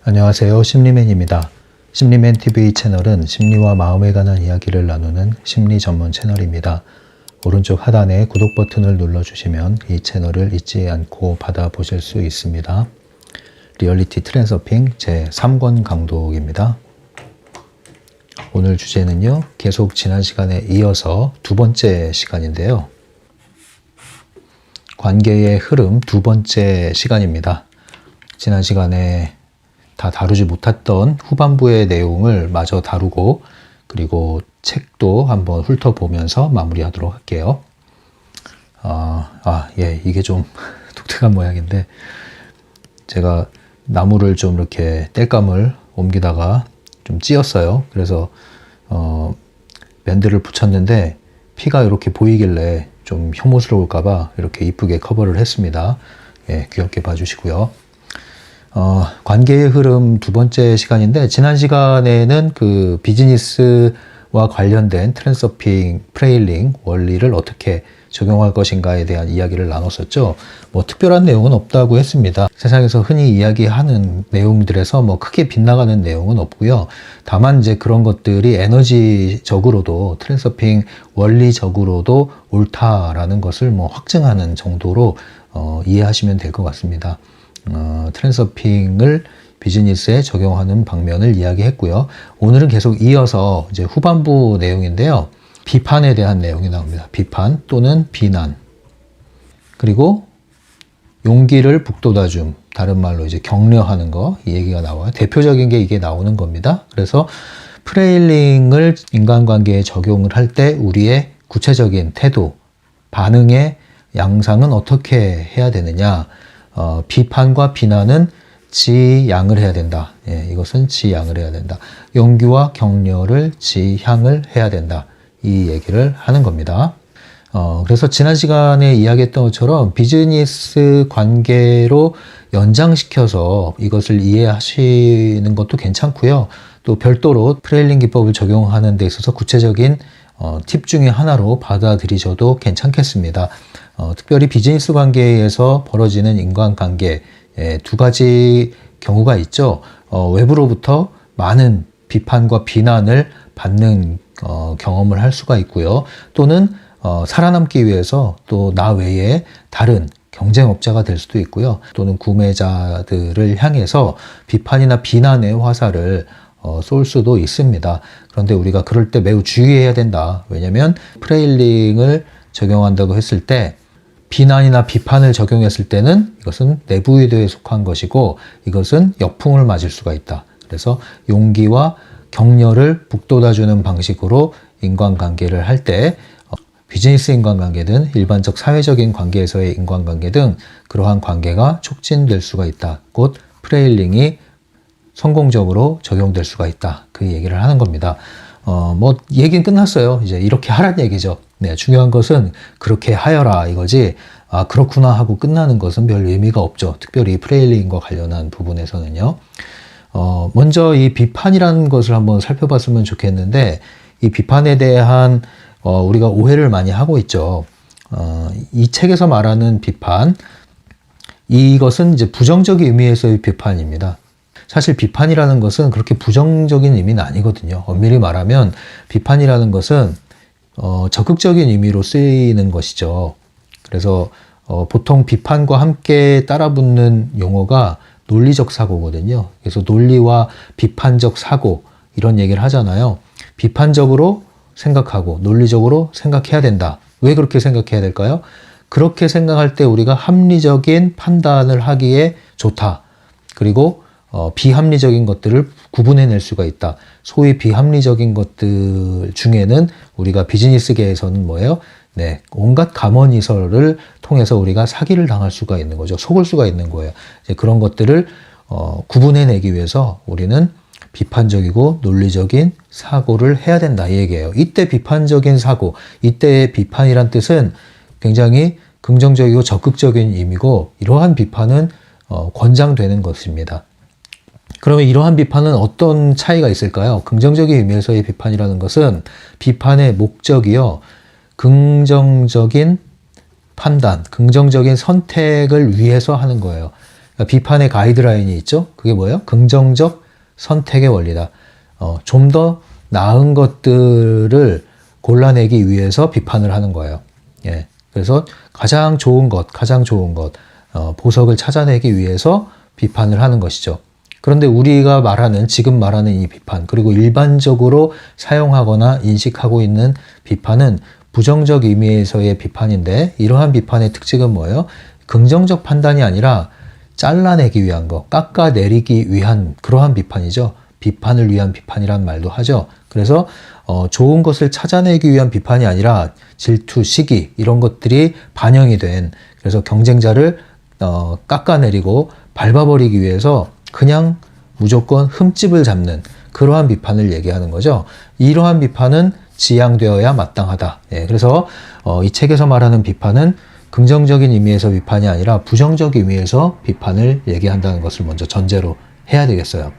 안녕하세요. 심리맨입니다. 심리맨 TV 채널은 심리와 마음에 관한 이야기를 나누는 심리 전문 채널입니다. 오른쪽 하단에 구독 버튼을 눌러주시면 이 채널을 잊지 않고 받아보실 수 있습니다. 리얼리티 트랜서핑 제3권 강독입니다. 오늘 주제는요, 계속 지난 시간에 이어서 두 번째 시간인데요. 관계의 흐름 두 번째 시간입니다. 지난 시간에 다 다루지 못했던 후반부의 내용을 마저 다루고, 그리고 책도 한번 훑어보면서 마무리하도록 할게요. 이게 좀 독특한 모양인데, 제가 나무를 좀 이렇게 땔감을 옮기다가 좀 찧었어요. 그래서 밴드를 붙였는데 피가 이렇게 보이길래 좀 혐오스러울까봐 이렇게 이쁘게 커버를 했습니다. 귀엽게 봐주시고요. 관계의 흐름 두 번째 시간인데, 지난 시간에는 그 비즈니스와 관련된 트랜서핑, 프레일링 원리를 어떻게 적용할 것인가에 대한 이야기를 나눴었죠. 뭐 특별한 내용은 없다고 했습니다. 세상에서 흔히 이야기하는 내용들에서 뭐 크게 빗나가는 내용은 없고요. 다만 이제 그런 것들이 에너지적으로도 트랜서핑 원리적으로도 옳다라는 것을 뭐 확증하는 정도로 이해하시면 될 것 같습니다. 트랜서핑을 비즈니스에 적용하는 방면을 이야기했고요. 오늘은 계속 이어서 이제 후반부 내용인데요. 비판에 대한 내용이 나옵니다. 비판 또는 비난. 그리고 용기를 북돋아줌. 다른 말로 이제 격려하는 거, 이 얘기가 나와요. 대표적인 게 이게 나오는 겁니다. 그래서 프레일링을 인간관계에 적용을 할 때 우리의 구체적인 태도, 반응의 양상은 어떻게 해야 되느냐. 비판과 비난은 지양을 해야 된다. 이것은 지양을 해야 된다. 용기와 격려를 지향을 해야 된다. 이 얘기를 하는 겁니다. 그래서 지난 시간에 이야기했던 것처럼 비즈니스 관계로 연장시켜서 이것을 이해하시는 것도 괜찮고요. 또 별도로 프레일링 기법을 적용하는 데 있어서 구체적인 팁 중에 하나로 받아들이셔도 괜찮겠습니다. 특별히 비즈니스 관계에서 벌어지는 인간관계, 두 가지 경우가 있죠. 외부로부터 많은 비판과 비난을 받는 경험을 할 수가 있고요. 또는 살아남기 위해서 또 나 외에 다른 경쟁업자가 될 수도 있고요. 또는 구매자들을 향해서 비판이나 비난의 화살을 쏠 수도 있습니다. 그런데 우리가 그럴 때 매우 주의해야 된다. 왜냐하면 프레일링을 적용한다고 했을 때 비난이나 비판을 적용했을 때는 이것은 내부 의도에 속한 것이고, 이것은 역풍을 맞을 수가 있다. 그래서 용기와 격려를 북돋아주는 방식으로 인간관계를 할 때, 비즈니스 인간관계든 일반적 사회적인 관계에서의 인간관계 등 그러한 관계가 촉진될 수가 있다. 곧 프레일링이 성공적으로 적용될 수가 있다. 그 얘기를 하는 겁니다. 얘기는 끝났어요. 이제 이렇게 하란 얘기죠. 네, 중요한 것은 그렇게 하여라 이거지, 그렇구나 하고 끝나는 것은 별 의미가 없죠. 특별히 프레일링과 관련한 부분에서는요. 먼저 이 비판이라는 것을 한번 살펴봤으면 좋겠는데, 이 비판에 대한 우리가 오해를 많이 하고 있죠. 이 책에서 말하는 비판, 이것은 이제 부정적인 의미에서의 비판입니다. 사실 비판이라는 것은 그렇게 부정적인 의미는 아니거든요. 엄밀히 말하면 비판이라는 것은 적극적인 의미로 쓰이는 것이죠. 그래서 보통 비판과 함께 따라붙는 용어가 논리적 사고거든요. 그래서 논리와 비판적 사고, 이런 얘기를 하잖아요. 비판적으로 생각하고 논리적으로 생각해야 된다. 왜 그렇게 생각해야 될까요? 그렇게 생각할 때 우리가 합리적인 판단을 하기에 좋다. 그리고 비합리적인 것들을 구분해낼 수가 있다. 소위 비합리적인 것들 중에는 우리가 비즈니스계에서는 뭐예요? 네, 온갖 감언이설을 통해서 우리가 사기를 당할 수가 있는 거죠. 속을 수가 있는 거예요. 이제 그런 것들을 구분해내기 위해서 우리는 비판적이고 논리적인 사고를 해야 된다, 이 얘기예요. 이때 비판적인 사고, 이때의 비판이란 뜻은 굉장히 긍정적이고 적극적인 의미고, 이러한 비판은 권장되는 것입니다. 그러면 이러한 비판은 어떤 차이가 있을까요? 긍정적인 의미에서의 비판이라는 것은 비판의 목적이요, 긍정적인 판단, 긍정적인 선택을 위해서 하는 거예요. 비판의 가이드라인이 있죠. 그게 뭐예요? 긍정적 선택의 원리다. 좀 더 나은 것들을 골라내기 위해서 비판을 하는 거예요. 예. 그래서 가장 좋은 것, 보석을 찾아내기 위해서 비판을 하는 것이죠. 그런데 우리가 지금 말하는 이 비판, 그리고 일반적으로 사용하거나 인식하고 있는 비판은 부정적 의미에서의 비판인데, 이러한 비판의 특징은 뭐예요? 긍정적 판단이 아니라 잘라내기 위한 거, 깎아내리기 위한 그러한 비판이죠. 비판을 위한 비판이란 말도 하죠. 그래서 좋은 것을 찾아내기 위한 비판이 아니라 질투, 시기 이런 것들이 반영이 된, 그래서 경쟁자를 깎아내리고 밟아버리기 위해서 그냥 무조건 흠집을 잡는 그러한 비판을 얘기하는 거죠. 이러한 비판은 지양되어야 마땅하다. 예, 그래서 이 책에서 말하는 비판은 긍정적인 의미에서 비판이 아니라 부정적 의미에서 비판을 얘기한다는 것을 먼저 전제로 해야 되겠어요.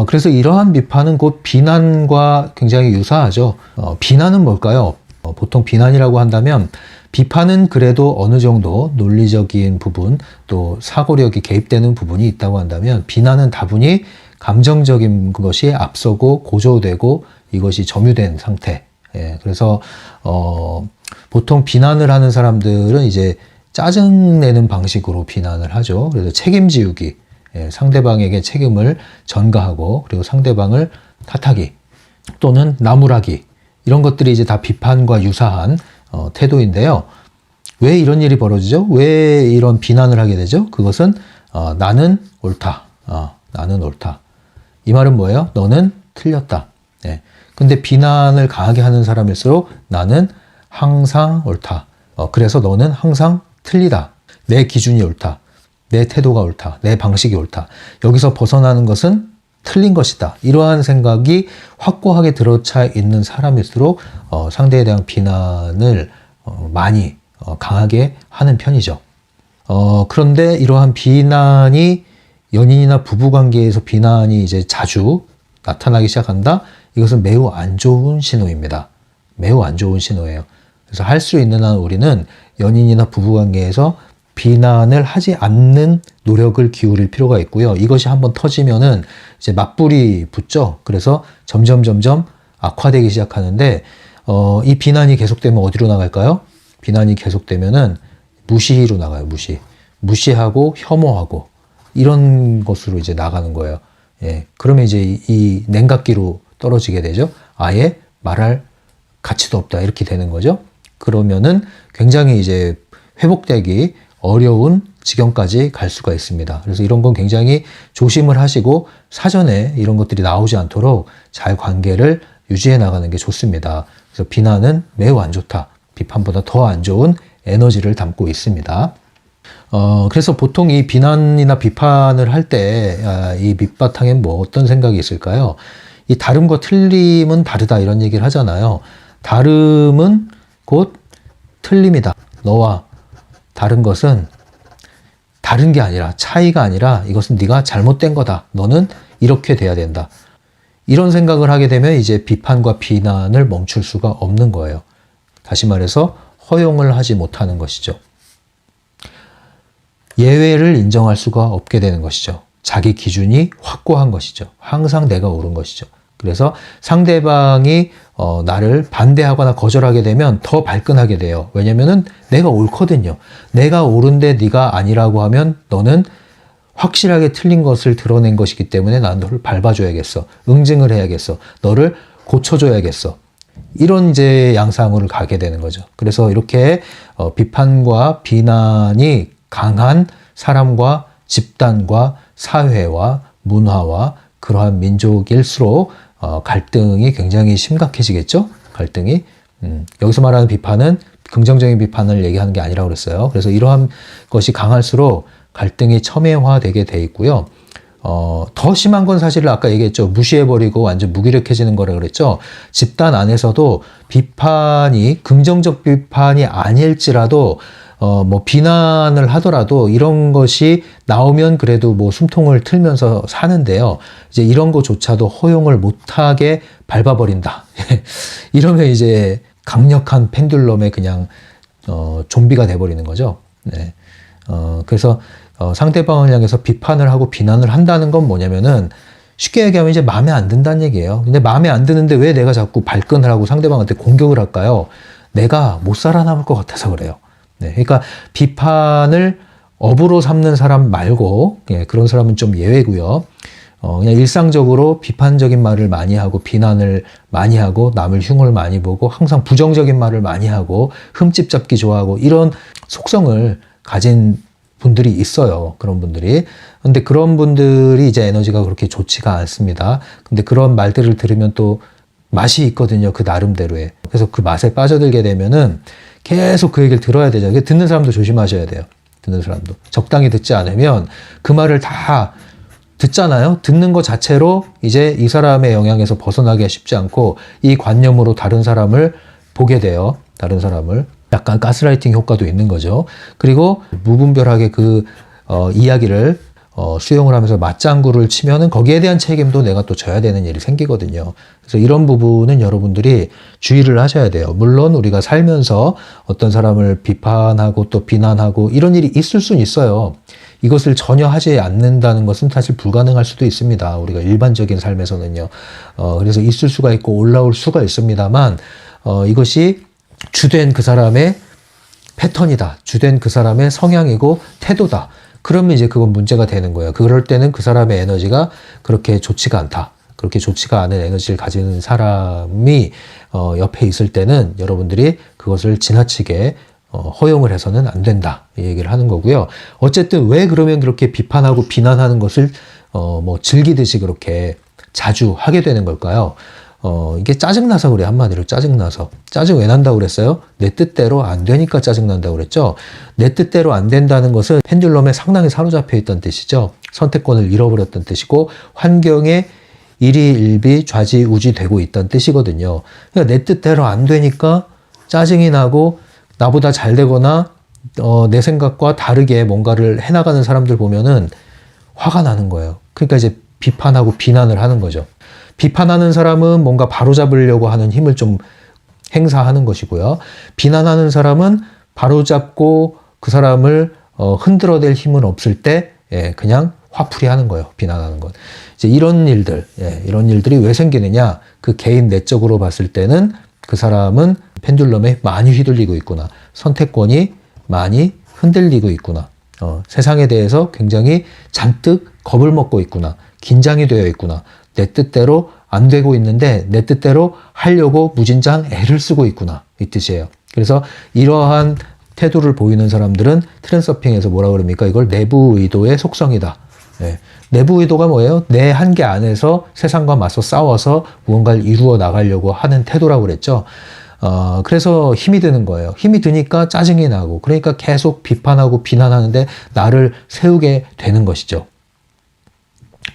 그래서 이러한 비판은 곧 비난과 굉장히 유사하죠. 비난은 뭘까요? 보통 비난이라고 한다면 비판은 그래도 어느 정도 논리적인 부분 또 사고력이 개입되는 부분이 있다고 한다면, 비난은 다분히 감정적인 것이 앞서고 고조되고 이것이 점유된 상태. 예, 그래서 보통 비난을 하는 사람들은 이제 짜증내는 방식으로 비난을 하죠. 그래서 책임지우기, 예, 상대방에게 책임을 전가하고 그리고 상대방을 탓하기 또는 나무라기, 이런 것들이 이제 다 비판과 유사한 태도인데요. 왜 이런 일이 벌어지죠? 왜 이런 비난을 하게 되죠? 그것은 나는 옳다. 나는 옳다. 이 말은 뭐예요? 너는 틀렸다. 예. 근데 비난을 강하게 하는 사람일수록 나는 항상 옳다. 그래서 너는 항상 틀리다. 내 기준이 옳다. 내 태도가 옳다. 내 방식이 옳다. 여기서 벗어나는 것은 틀린 것이다. 이러한 생각이 확고하게 들어차 있는 사람일수록 상대에 대한 비난을 많이 강하게 하는 편이죠. 그런데 이러한 비난이 연인이나 부부관계에서 비난이 이제 자주 나타나기 시작한다? 이것은 매우 안 좋은 신호입니다. 매우 안 좋은 신호예요. 그래서 할 수 있는 한 우리는 연인이나 부부관계에서 비난을 하지 않는 노력을 기울일 필요가 있고요. 이것이 한번 터지면은 이제 맞불이 붙죠. 그래서 점점 악화되기 시작하는데, 이 비난이 계속되면 어디로 나갈까요? 비난이 계속되면은 무시로 나가요. 무시하고 혐오하고 이런 것으로 이제 나가는 거예요. 예. 그러면 이제 이 냉각기로 떨어지게 되죠. 아예 말할 가치도 없다. 이렇게 되는 거죠. 그러면은 굉장히 이제 회복되기 어려운 지경까지 갈 수가 있습니다. 그래서 이런 건 굉장히 조심을 하시고 사전에 이런 것들이 나오지 않도록 잘 관계를 유지해 나가는 게 좋습니다. 그래서 비난은 매우 안 좋다. 비판보다 더 안 좋은 에너지를 담고 있습니다. 그래서 보통 이 비난이나 비판을 할 때 이 밑바탕엔 뭐 어떤 생각이 있을까요? 이 다름과 틀림은 다르다 이런 얘기를 하잖아요. 다름은 곧 틀림이다. 너와 다른 것은 다른 게 아니라, 차이가 아니라 이것은 네가 잘못된 거다. 너는 이렇게 돼야 된다. 이런 생각을 하게 되면 이제 비판과 비난을 멈출 수가 없는 거예요. 다시 말해서 허용을 하지 못하는 것이죠. 예외를 인정할 수가 없게 되는 것이죠. 자기 기준이 확고한 것이죠. 항상 내가 옳은 것이죠. 그래서 상대방이 나를 반대하거나 거절하게 되면 더 발끈하게 돼요. 왜냐면은 내가 옳거든요. 내가 옳은데 네가 아니라고 하면 너는 확실하게 틀린 것을 드러낸 것이기 때문에 난 너를 밟아줘야겠어. 응징을 해야겠어. 너를 고쳐줘야겠어. 이런 이제 양상으로 가게 되는 거죠. 그래서 이렇게 비판과 비난이 강한 사람과 집단과 사회와 문화와 그러한 민족일수록 갈등이 굉장히 심각해지겠죠? 갈등이. 여기서 말하는 비판은 긍정적인 비판을 얘기하는 게 아니라고 그랬어요. 그래서 이러한 것이 강할수록 갈등이 첨예화되게 돼 있고요. 더 심한 건 사실 아까 얘기했죠. 무시해버리고 완전 무기력해지는 거라 그랬죠. 집단 안에서도 비판이 긍정적 비판이 아닐지라도 뭐 비난을 하더라도 이런 것이 나오면 그래도 뭐 숨통을 틀면서 사는데요. 이제 이런 것조차도 허용을 못하게 밟아버린다. 이러면 이제 강력한 펜듈럼에 그냥 좀비가 돼버리는 거죠. 네. 그래서 상대방을 향해서 비판을 하고 비난을 한다는 건 뭐냐면은 쉽게 얘기하면 이제 마음에 안 든다는 얘기예요. 근데 마음에 안 드는데 왜 내가 자꾸 발끈을 하고 상대방한테 공격을 할까요? 내가 못 살아남을 것 같아서 그래요. 네, 그러니까 비판을 업으로 삼는 사람 말고, 예, 그런 사람은 좀 예외고요. 그냥 일상적으로 비판적인 말을 많이 하고 비난을 많이 하고 남을 흉을 많이 보고 항상 부정적인 말을 많이 하고 흠집 잡기 좋아하고 이런 속성을 가진 분들이 있어요. 그런 분들이. 근데 그런 분들이 이제 에너지가 그렇게 좋지가 않습니다. 근데 그런 말들을 들으면 또 맛이 있거든요. 그 나름대로의. 그래서 그 맛에 빠져들게 되면은 계속 그 얘기를 들어야 되죠. 듣는 사람도 조심하셔야 돼요. 듣는 사람도. 적당히 듣지 않으면 그 말을 다 듣잖아요. 듣는 것 자체로 이제 이 사람의 영향에서 벗어나기가 쉽지 않고 이 관념으로 다른 사람을 보게 돼요. 다른 사람을. 약간 가스라이팅 효과도 있는 거죠. 그리고 무분별하게 그 이야기를 수용을 하면서 맞장구를 치면은 거기에 대한 책임도 내가 또 져야 되는 일이 생기거든요. 그래서 이런 부분은 여러분들이 주의를 하셔야 돼요. 물론 우리가 살면서 어떤 사람을 비판하고 또 비난하고 이런 일이 있을 수는 있어요. 이것을 전혀 하지 않는다는 것은 사실 불가능할 수도 있습니다. 우리가 일반적인 삶에서는요. 그래서 있을 수가 있고 올라올 수가 있습니다만, 이것이 주된 그 사람의 패턴이다. 주된 그 사람의 성향이고 태도다. 그러면 이제 그건 문제가 되는 거예요. 그럴 때는 그 사람의 에너지가 그렇게 좋지가 않다. 그렇게 좋지가 않은 에너지를 가지는 사람이 옆에 있을 때는 여러분들이 그것을 지나치게 허용을 해서는 안 된다. 이 얘기를 하는 거고요. 어쨌든 왜 그러면 그렇게 비판하고 비난하는 것을 뭐 즐기듯이 그렇게 자주 하게 되는 걸까요? 이게 짜증나서 그래. 한마디로 짜증나서. 짜증 왜 난다고 그랬어요? 내 뜻대로 안 되니까 짜증난다고 그랬죠? 내 뜻대로 안 된다는 것은 펜듈럼에 상당히 사로잡혀 있다는 뜻이죠. 선택권을 잃어버렸다는 뜻이고 환경에 일희일비 좌지우지 되고 있다는 뜻이거든요. 그러니까 내 뜻대로 안 되니까 짜증이 나고 나보다 잘 되거나 내 생각과 다르게 뭔가를 해나가는 사람들 보면은 화가 나는 거예요. 그러니까 이제 비판하고 비난을 하는 거죠. 비판하는 사람은 뭔가 바로잡으려고 하는 힘을 좀 행사하는 것이고요. 비난하는 사람은 바로잡고 그 사람을 흔들어댈 힘은 없을 때 그냥 화풀이 하는 거예요. 비난하는 것. 이제 이런 일들, 이런 일들이 왜 생기느냐? 그 개인 내적으로 봤을 때는 그 사람은 펜듈럼에 많이 휘둘리고 있구나. 선택권이 많이 흔들리고 있구나. 세상에 대해서 굉장히 잔뜩 겁을 먹고 있구나. 긴장이 되어 있구나. 내 뜻대로 안 되고 있는데 내 뜻대로 하려고 무진장 애를 쓰고 있구나. 이 뜻이에요. 그래서 이러한 태도를 보이는 사람들은 트랜서핑에서 뭐라 그럽니까? 이걸 내부 의도의 속성이다. 내부 의도가 뭐예요? 내 한계 안에서 세상과 맞서 싸워서 무언가를 이루어 나가려고 하는 태도라고 그랬죠. 그래서 힘이 드는 거예요. 힘이 드니까 짜증이 나고, 그러니까 계속 비판하고 비난하는데 나를 세우게 되는 것이죠.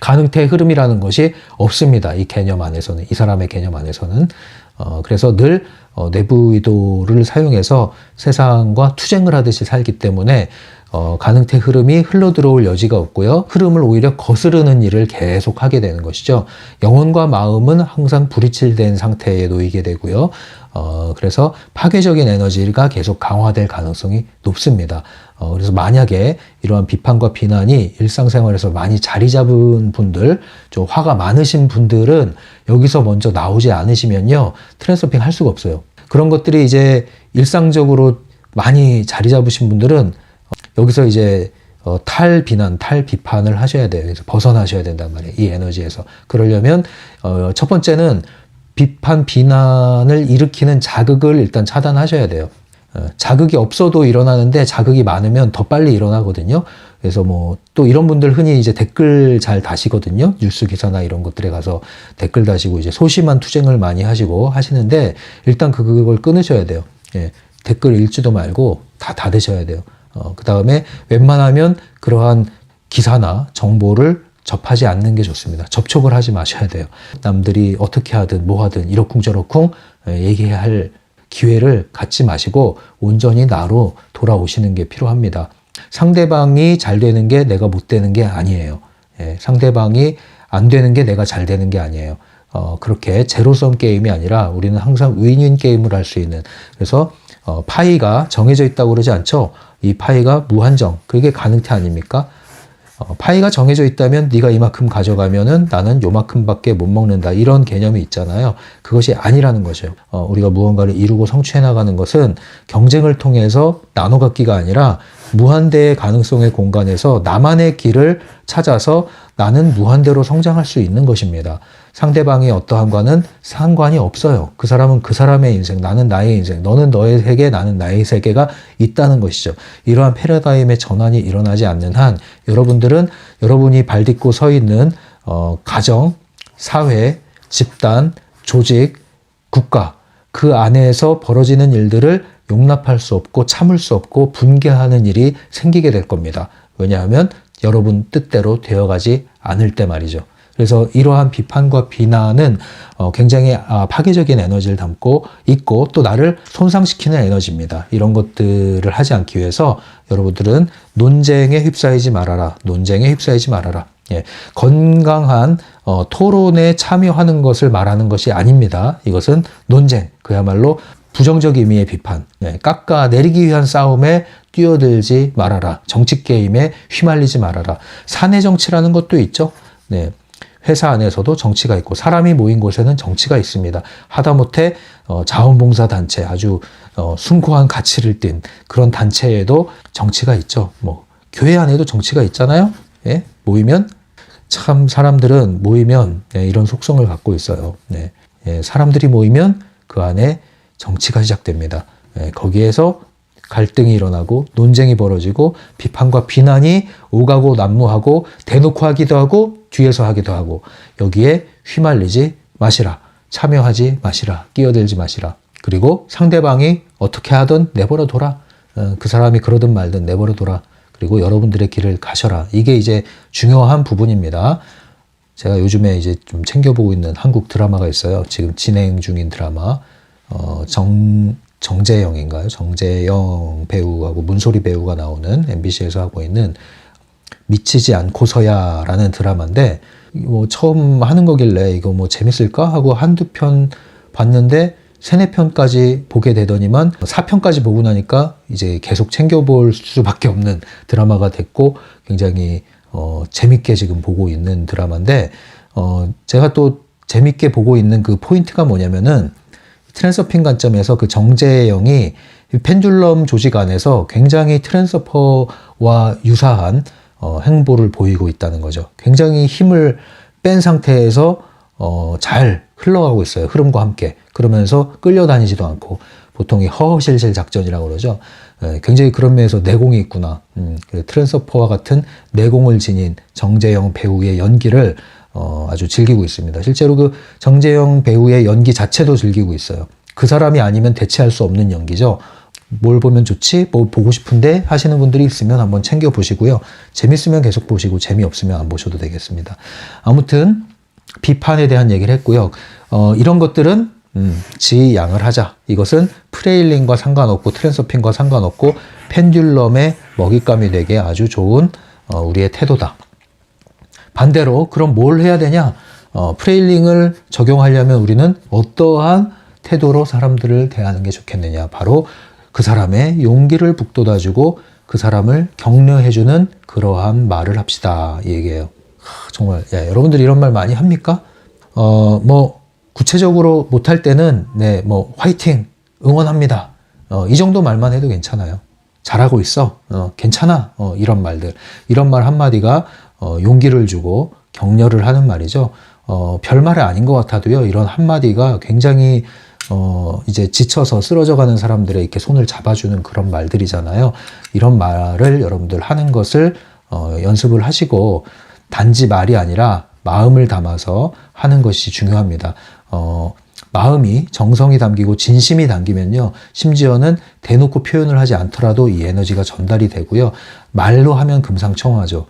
가능태의 흐름이라는 것이 없습니다. 이 개념 안에서는, 이 사람의 개념 안에서는. 그래서 늘 내부 의도를 사용해서 세상과 투쟁을 하듯이 살기 때문에 가능태 흐름이 흘러들어올 여지가 없고요. 흐름을 오히려 거스르는 일을 계속 하게 되는 것이죠. 영혼과 마음은 항상 불이칠된 상태에 놓이게 되고요. 그래서 파괴적인 에너지가 계속 강화될 가능성이 높습니다. 그래서 만약에 이러한 비판과 비난이 일상생활에서 많이 자리 잡은 분들, 좀 화가 많으신 분들은 여기서 먼저 나오지 않으시면요, 트랜서핑 할 수가 없어요. 그런 것들이 이제 일상적으로 많이 자리 잡으신 분들은 여기서 이제 탈비난, 탈비판을 하셔야 돼요. 그래서 벗어나셔야 된단 말이에요. 이 에너지에서. 그러려면 첫 번째는 비판, 비난을 일으키는 자극을 일단 차단하셔야 돼요. 자극이 없어도 일어나는데 자극이 많으면 더 빨리 일어나거든요. 그래서 뭐 또 이런 분들 흔히 이제 댓글 잘 다시거든요. 뉴스 기사나 이런 것들에 가서 댓글 다시고 이제 소심한 투쟁을 많이 하시고 하시는데 일단 그걸 끊으셔야 돼요. 댓글 읽지도 말고 다 닫으셔야 돼요. 그 다음에 웬만하면 그러한 기사나 정보를 접하지 않는 게 좋습니다. 접촉을 하지 마셔야 돼요. 남들이 어떻게 하든 뭐 하든 이러쿵저러쿵 얘기할 기회를 갖지 마시고 온전히 나로 돌아오시는 게 필요합니다. 상대방이 잘 되는 게 내가 못 되는 게 아니에요. 상대방이 안 되는 게 내가 잘 되는 게 아니에요. 그렇게 제로섬 게임이 아니라 우리는 항상 윈윈 게임을 할 수 있는, 그래서 파이가 정해져 있다고 그러지 않죠? 이 파이가 무한정, 그게 가능태 아닙니까? 파이가 정해져 있다면 네가 이만큼 가져가면은 나는 요만큼밖에 못 먹는다, 이런 개념이 있잖아요. 그것이 아니라는 거죠. 우리가 무언가를 이루고 성취해 나가는 것은 경쟁을 통해서 나눠 갖기가 아니라 무한대의 가능성의 공간에서 나만의 길을 찾아서 나는 무한대로 성장할 수 있는 것입니다. 상대방이 어떠한과는 상관이 없어요. 그 사람은 그 사람의 인생, 나는 나의 인생, 너는 너의 세계, 나는 나의 세계가 있다는 것이죠. 이러한 패러다임의 전환이 일어나지 않는 한 여러분들은 여러분이 발딛고 서 있는 가정, 사회, 집단, 조직, 국가, 그 안에서 벌어지는 일들을 용납할 수 없고 참을 수 없고 분개하는 일이 생기게 될 겁니다. 왜냐하면 여러분 뜻대로 되어가지 않을 때 말이죠. 그래서 이러한 비판과 비난은 굉장히 파괴적인 에너지를 담고 있고 또 나를 손상시키는 에너지입니다. 이런 것들을 하지 않기 위해서 여러분들은 논쟁에 휩싸이지 말아라. 논쟁에 휩싸이지 말아라. 예, 건강한 토론에 참여하는 것을 말하는 것이 아닙니다. 이것은 논쟁, 그야말로 부정적 의미의 비판, 깎아내리기 위한 싸움에 뛰어들지 말아라. 정치 게임에 휘말리지 말아라. 사내 정치라는 것도 있죠. 네. 회사 안에서도 정치가 있고 사람이 모인 곳에는 정치가 있습니다. 하다못해 자원봉사단체, 아주 숭고한 가치를 띤 그런 단체에도 정치가 있죠. 뭐 교회 안에도 정치가 있잖아요. 예? 모이면 참 사람들은 모이면 이런 속성을 갖고 있어요. 네. 예, 사람들이 모이면 그 안에 정치가 시작됩니다. 예, 거기에서 갈등이 일어나고 논쟁이 벌어지고 비판과 비난이 오가고 난무하고 대놓고 하기도 하고 뒤에서 하기도 하고 여기에 휘말리지 마시라. 참여하지 마시라. 끼어들지 마시라. 그리고 상대방이 어떻게 하든 내버려 둬라. 그 사람이 그러든 말든 내버려 둬라. 그리고 여러분들의 길을 가셔라. 이게 이제 중요한 부분입니다. 제가 요즘에 이제 좀 챙겨보고 있는 한국 드라마가 있어요. 지금 진행 중인 드라마. 정재영인가요? 정재영 배우하고 문소리 배우가 나오는 MBC에서 하고 있는 미치지 않고서야라는 드라마인데, 뭐 처음 하는 거길래 이거 뭐 재밌을까 하고 한두 편 봤는데 3-4편까지 보게 되더니만 4편까지 보고 나니까 이제 계속 챙겨볼 수밖에 없는 드라마가 됐고 굉장히 재밌게 지금 보고 있는 드라마인데, 제가 또 재밌게 보고 있는 그 포인트가 뭐냐면은 트랜서핑 관점에서 그 정재영이 펜듈럼 조직 안에서 굉장히 트랜서퍼와 유사한 행보를 보이고 있다는 거죠. 굉장히 힘을 뺀 상태에서 잘 흘러가고 있어요. 흐름과 함께. 그러면서 끌려다니지도 않고, 보통 이 허허실실 작전이라고 그러죠. 굉장히 그런 면에서 내공이 있구나. 트랜서퍼와 같은 내공을 지닌 정재영 배우의 연기를 아주 즐기고 있습니다. 실제로 그 정재영 배우의 연기 자체도 즐기고 있어요. 그 사람이 아니면 대체할 수 없는 연기죠. 뭘 보면 좋지? 뭐 보고 싶은데 하시는 분들이 있으면 한번 챙겨보시고요. 재밌으면 계속 보시고 재미없으면 안 보셔도 되겠습니다. 아무튼 비판에 대한 얘기를 했고요. 이런 것들은 지양을 하자. 이것은 프레일링과 상관없고 트랜서핑과 상관없고 펜듈럼의 먹잇감이 되게 아주 좋은 우리의 태도다. 반대로 그럼 뭘 해야 되냐? 프레일링을 적용하려면 우리는 어떠한 태도로 사람들을 대하는 게 좋겠느냐? 바로 그 사람의 용기를 북돋아주고 그 사람을 격려해주는 그러한 말을 합시다. 이 얘기예요. 정말 여러분들 이런 말 많이 합니까? 뭐 구체적으로 못할 때는 뭐 화이팅, 응원합니다. 이 정도 말만 해도 괜찮아요. 잘하고 있어. 괜찮아. 이런 말들. 이런 말 한마디가 용기를 주고 격려를 하는 말이죠. 별말이 아닌 것 같아도요. 이런 한마디가 굉장히 이제 지쳐서 쓰러져가는 사람들의 이렇게 손을 잡아주는 그런 말들이잖아요. 이런 말을 여러분들 하는 것을 연습을 하시고 단지 말이 아니라 마음을 담아서 하는 것이 중요합니다. 마음이 정성이 담기고 진심이 담기면요. 심지어는 대놓고 표현을 하지 않더라도 이 에너지가 전달이 되고요. 말로 하면 금상첨화죠.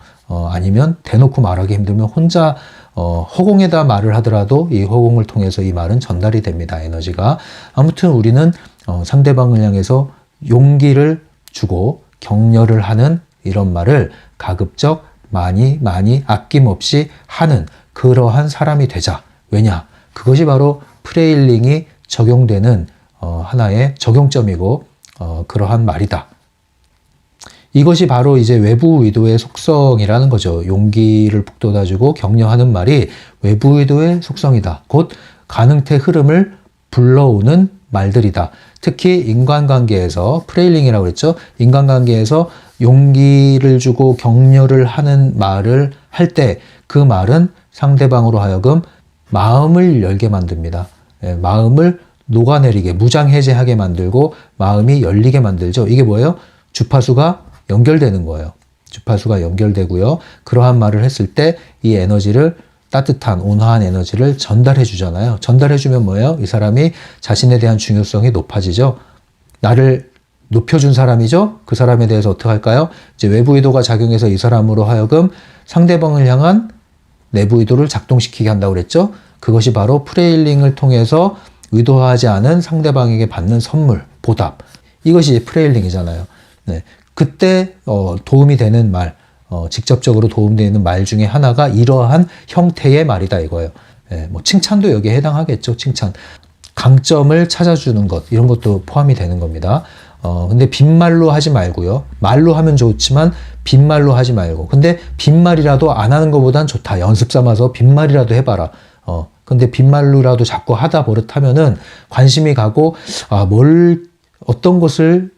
아니면 대놓고 말하기 힘들면 혼자 허공에다 말을 하더라도 이 허공을 통해서 이 말은 전달이 됩니다. 에너지가. 아무튼 우리는 상대방을 향해서 용기를 주고 격려를 하는 이런 말을 가급적 많이 아낌없이 하는 그러한 사람이 되자. 왜냐? 그것이 바로 프레일링이 적용되는 하나의 적용점이고 그러한 말이다. 이것이 바로 이제 외부 의도의 속성이라는 거죠. 용기를 북돋아주고 격려하는 말이 외부 의도의 속성이다. 곧 가능태 흐름을 불러오는 말들이다. 특히 인간관계에서 프레일링이라고 그랬죠. 인간관계에서 용기를 주고 격려를 하는 말을 할 때 그 말은 상대방으로 하여금 마음을 열게 만듭니다. 마음을 녹아내리게 무장해제하게 만들고 마음이 열리게 만들죠. 이게 뭐예요? 주파수가 연결되는 거예요. 주파수가 연결되고요. 그러한 말을 했을 때 이 에너지를 따뜻한 온화한 에너지를 전달해 주잖아요. 전달해 주면 뭐예요? 이 사람이 자신에 대한 중요성이 높아지죠. 나를 높여준 사람이죠. 그 사람에 대해서 어떻게 할까요? 이제 외부 의도가 작용해서 이 사람으로 하여금 상대방을 향한 내부 의도를 작동시키게 한다고 그랬죠. 그것이 바로 프레일링을 통해서 의도하지 않은 상대방에게 받는 선물, 보답. 이것이 프레일링이잖아요. 네. 그때 도움이 되는 말, 직접적으로 도움되는 말 중에 하나가 이러한 형태의 말이다 이거예요. 예, 뭐 칭찬도 여기에 해당하겠죠. 칭찬. 강점을 찾아주는 것, 이런 것도 포함이 되는 겁니다. 근데 빈말로 하지 말고요. 말로 하면 좋지만 빈말로 하지 말고. 근데 빈말이라도 안 하는 것보단 좋다. 연습 삼아서 빈말이라도 해봐라. 근데 빈말로라도 자꾸 하다 버릇하면은 관심이 가고, 어떤 것을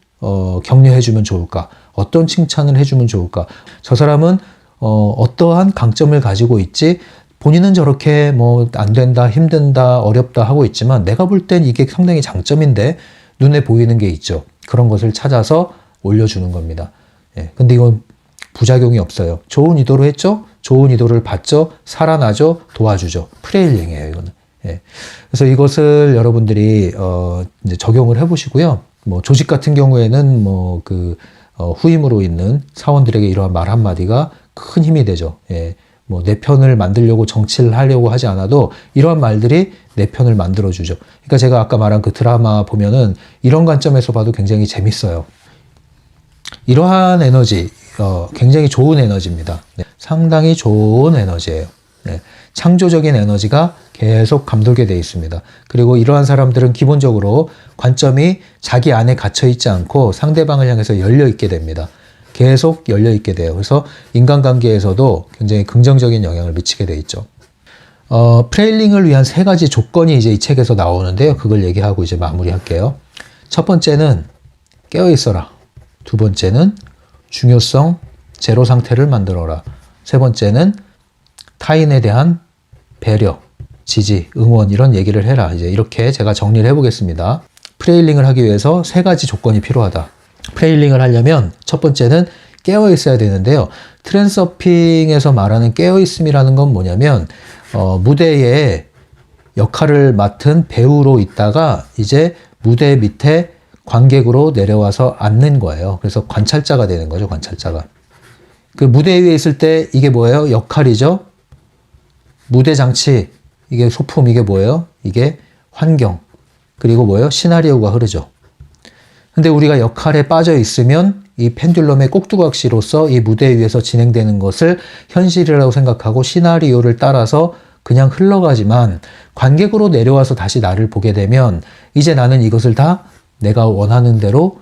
격려해주면 좋을까? 어떤 칭찬을 해주면 좋을까? 저 사람은 어떠한 강점을 가지고 있지? 본인은 저렇게 뭐 안 된다, 힘든다, 어렵다 하고 있지만 내가 볼 땐 이게 상당히 장점인데 눈에 보이는 게 있죠. 그런 것을 찾아서 올려주는 겁니다. 예, 근데 이건 부작용이 없어요. 좋은 의도로 했죠? 좋은 의도를 받죠? 살아나죠? 도와주죠. 프레일링이에요, 이거는. 예. 그래서 이것을 여러분들이 이제 적용을 해보시고요. 뭐 조직 같은 경우에는 후임으로 있는 사원들에게 이러한 말 한마디가 큰 힘이 되죠. 예. 뭐 내 편을 만들려고 정치를 하려고 하지 않아도 이러한 말들이 내 편을 만들어주죠. 그러니까 제가 아까 말한 그 드라마 보면은 이런 관점에서 봐도 굉장히 재밌어요. 이러한 에너지, 굉장히 좋은 에너지입니다. 네. 상당히 좋은 에너지예요. 네. 창조적인 에너지가 계속 감돌게 돼 있습니다. 그리고 이러한 사람들은 기본적으로 관점이 자기 안에 갇혀 있지 않고 상대방을 향해서 열려 있게 됩니다. 계속 열려 있게 돼요. 그래서 인간관계에서도 굉장히 긍정적인 영향을 미치게 돼 있죠. 프레일링을 위한 3가지 조건이 이제 이 책에서 나오는데요. 그걸 얘기하고 이제 마무리할게요. 첫 번째는 깨어 있어라. 두 번째는 중요성 제로 상태를 만들어라. 세 번째는 타인에 대한 배려, 지지, 응원 이런 얘기를 해라. 이제 이렇게 제가 정리를 해보겠습니다. 프레일링을 하기 위해서 3가지 조건이 필요하다. 프레일링을 하려면 첫 번째는 깨어 있어야 되는데요. 트랜서핑에서 말하는 깨어 있음이라는 건 뭐냐면 무대에 역할을 맡은 배우로 있다가 이제 무대 밑에 관객으로 내려와서 앉는 거예요. 그래서 관찰자가 되는 거죠. 관찰자가. 그 무대 위에 있을 때 이게 뭐예요? 역할이죠. 무대 장치, 이게 소품, 이게 뭐예요? 이게 환경, 그리고 뭐예요? 시나리오가 흐르죠. 근데 우리가 역할에 빠져 있으면 이 펜듈럼의 꼭두각시로서 이 무대 위에서 진행되는 것을 현실이라고 생각하고 시나리오를 따라서 그냥 흘러가지만 관객으로 내려와서 다시 나를 보게 되면 이제 나는 이것을 다 내가 원하는 대로